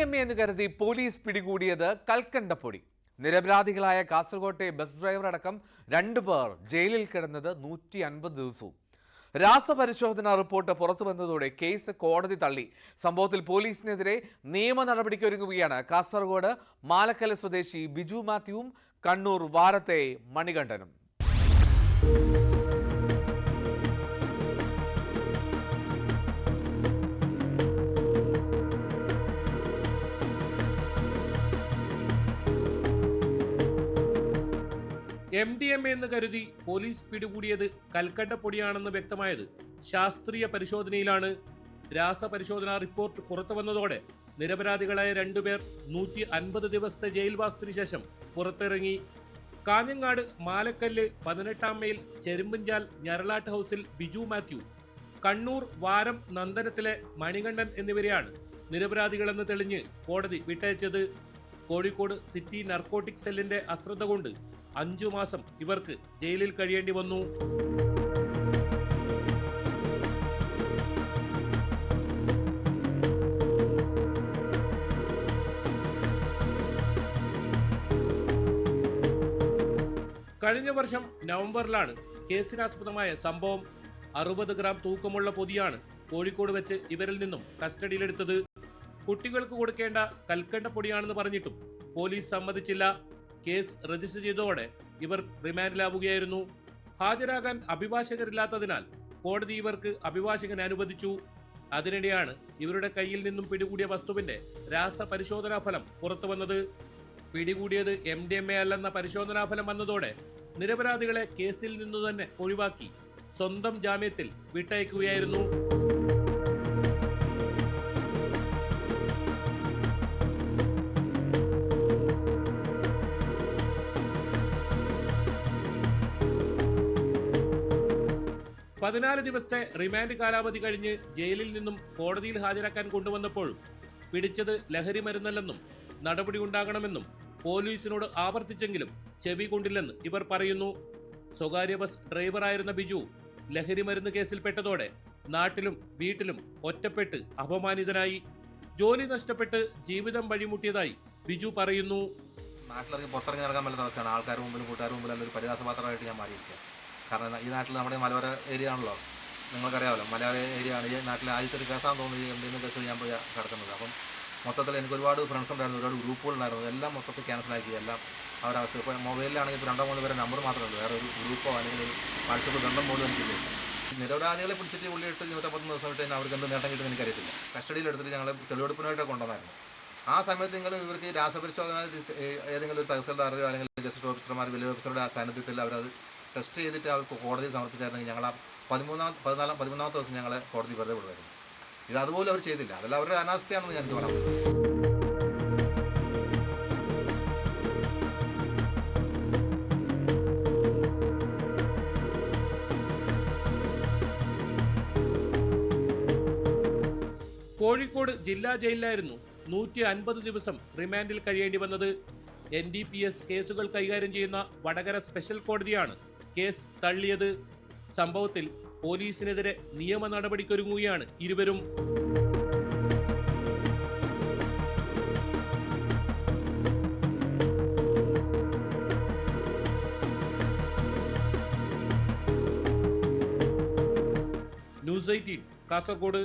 MDMA എന്ന് കരുതി police പിടികൂടിയത് കൽക്കണ്ടപ്പൊടി. നിരപരാധികളായ കാസർകോട്ടെ ബസ് ഡ്രൈവർ അടക്കം 2 പേർ ജയിലിൽ കിടന്നത് 150 ദിവസവും. രാസപരിശോധനാ റിപ്പോർട്ട് പുറത്തു വന്നതോടെ കേസ് കോടതി തള്ളി. സംഭവത്തിൽ പോലീസിനെതിരെ നിയമ നടപടിക്കൊരുങ്ങുകയാണ് കാസർഗോഡ് മാലക്കല സ്വദേശി ബിജു മാത്യുവും കണ്ണൂർ വാരത്തെ മണികണ്ഠനും. MDMA എന്ന് കരുതി പോലീസ് പിടികൂടിയത് കൽക്കണ്ടപ്പൊടിയാണെന്ന് വ്യക്തമായത് ശാസ്ത്രീയ പരിശോധനയിലാണ്. രാസപരിശോധനാ റിപ്പോർട്ട് പുറത്തു വന്നതോടെ നിരപരാധികളായ 2 പേർ 150 ദിവസത്തെ ജയിൽവാസത്തിനു ശേഷം പുറത്തിറങ്ങി. കാഞ്ഞങ്ങാട് മാലക്കല്ല് 18-ാം മൈൽ ചെരുമ്പഞ്ചാൽ ഞരളാട്ട് ഹൗസിൽ ബിജു മാത്യു, കണ്ണൂർ വാരം നന്ദനത്തിലെ മണികണ്ഠൻ എന്നിവരെയാണ് നിരപരാധികളെന്ന് തെളിഞ്ഞ് കോടതി വിട്ടയച്ചത്. കോഴിക്കോട് സിറ്റി നർക്കോട്ടിക് സെല്ലിന്റെ അശ്രദ്ധ കൊണ്ട് 5 മാസം ഇവർക്ക് ജയിലിൽ കഴിയേണ്ടി വന്നു. കഴിഞ്ഞ വർഷം നവംബറിലാണ് കേസിനാസ്പദമായ സംഭവം. 60 ഗ്രാം തൂക്കമുള്ള പൊതിയാണ് കോഴിക്കോട് വെച്ച് ഇവരിൽ നിന്നും കസ്റ്റഡിയിലെടുത്തത്. കുട്ടികൾക്ക് കൊടുക്കേണ്ട കൽക്കണ്ടപ്പൊടിയാണെന്ന് പറഞ്ഞിട്ടും പോലീസ് സമ്മതിച്ചില്ല. കേസ് രജിസ്റ്റർ ചെയ്തതോടെ ഇവർ റിമാൻഡിലാവുകയായിരുന്നു. ഹാജരാകാൻ അഭിഭാഷകരില്ലാത്തതിനാൽ കോടതി ഇവർക്ക് അഭിഭാഷകൻ അനുവദിച്ചു. അതിനിടെയാണ് ഇവരുടെ കയ്യിൽ നിന്നും പിടികൂടിയ വസ്തുവിന്റെ രാസപരിശോധനാ ഫലം പുറത്തുവന്നത്. പിടികൂടിയത് MDMA അല്ലെന്ന പരിശോധനാ ഫലം വന്നതോടെ നിരപരാധികളെ കേസിൽ നിന്നു തന്നെ ഒഴിവാക്കി സ്വന്തം ജാമ്യത്തിൽ വിട്ടയക്കുകയായിരുന്നു. പതിനാല് ദിവസത്തെ റിമാൻഡ് കാലാവധി കഴിഞ്ഞ് ജയിലിൽ നിന്നും കോടതിയിൽ ഹാജരാക്കാൻ കൊണ്ടുവന്നപ്പോഴും പിടിച്ചത് ലഹരി മരുന്നല്ലെന്നും നടപടി ഉണ്ടാകണമെന്നും പോലീസിനോട് ആവർത്തിച്ചെങ്കിലും ചെവി കൊണ്ടില്ലെന്ന് ഇവർ പറയുന്നു. സ്വകാര്യ ബസ് ഡ്രൈവറായിരുന്ന ബിജു ലഹരി മരുന്ന് കേസിൽപ്പെട്ടതോടെ നാട്ടിലും വീട്ടിലും ഒറ്റപ്പെട്ട് അപമാനിതനായി. ജോലി നഷ്ടപ്പെട്ട് ജീവിതം വഴിമുട്ടിയതായി ബിജു പറയുന്നു. നാട്ടിലിറങ്ങി പുറത്തിറങ്ങി നടക്കാൻ പറ്റുന്ന അവസ്ഥയാണ്. ആൾക്കാരുടെ മുമ്പിലും കൂട്ടുകാരുടെ മുമ്പിലും ഒരു പരിഹാസപാത്രമായിട്ട് ഞാൻ മാറിയിരിക്കുക. കാരണം ഈ നാട്ടിൽ നമ്മുടെ മലയോര ഏരിയ ആണല്ലോ, നിങ്ങൾക്കറിയാമല്ലോ. മലയോര ഏരിയ ആണ്. ഈ നാട്ടിലെ ആദ്യത്തെ ഒരു കേസാന്ന് തോന്നുന്നു എന്തെങ്കിലും കേസിൽ ഞാൻ പോയി കിടക്കുന്നത്. അപ്പം മൊത്തത്തിൽ എനിക്ക് ഒരുപാട് ഫ്രണ്ട്സ് ഉണ്ടായിരുന്നു, ഒരുപാട് ഗ്രൂപ്പുകളുണ്ടായിരുന്നു. എല്ലാം മൊത്തത്തിൽ ക്യാൻസലാക്കി. എല്ലാം അവരുടെ അവസ്ഥ. ഇപ്പോൾ മൊബൈലിലാണെങ്കിൽ ഇപ്പോൾ 2-3 പേരെ നമ്പർ മാത്രമേ ഉള്ളൂ. വേറെ ഒരു ഗ്രൂപ്പോ അല്ലെങ്കിൽ ഒരു വാട്സപ്പ് ബന്ധം പോലും എനിക്കില്ല. നിരപരാധികളെ പിടിച്ചിട്ട് ഉള്ളിയിട്ട് 110 ദിവസം ഇട്ട് അവർക്ക് എന്ത് നേട്ടം കിട്ടുമെന്ന് എനിക്കറിയത്തില്ല. കസ്റ്റഡിയിലെടുത്തിട്ട് ഞങ്ങൾ തെളിവെടുപ്പിനായിട്ടൊക്കെ കൊണ്ടുവന്നായിരുന്നു. ആ സമയത്തെങ്കിലും ഇവർക്ക് രാസപരിശോധന ഏതെങ്കിലും ഒരു തഹസിൽദാരോ അല്ലെങ്കിൽ ഗസറ്റ് ഓഫീസർമാർ വലിയ ഓഫീസറുടെ സാന്നിധ്യത്തിൽ അവരത് ടെസ്റ്റ് ചെയ്തിട്ട് അവർക്ക് കോടതിയിൽ സമർപ്പിച്ചായിരുന്നെങ്കിൽ ഞങ്ങൾ ആ 13-ാമത്തെ ദിവസം ഞങ്ങളെ കോടതി വെറുതെ വിടുമായിരുന്നു. ഇത് അതുപോലെ അവർ ചെയ്തില്ല. അതല്ല അവരുടെ അനാസ്ഥയാണെന്ന് ഞാൻ തോന്നുന്നു. കോഴിക്കോട് ജില്ലാ ജയിലിലായിരുന്നു 150 ദിവസം റിമാൻഡിൽ കഴിയേണ്ടി വന്നത്. NDPS കേസുകൾ കൈകാര്യം ചെയ്യുന്ന വടകര സ്പെഷ്യൽ കോടതിയാണ് കേസ് തള്ളിയത്. സംഭവത്തിൽ പോലീസിനെതിരെ നിയമ നടപടിക്കൊരുങ്ങുകയാണ് ഇരുവരും. ന്യൂസ് 18 കാസർഗോഡ്.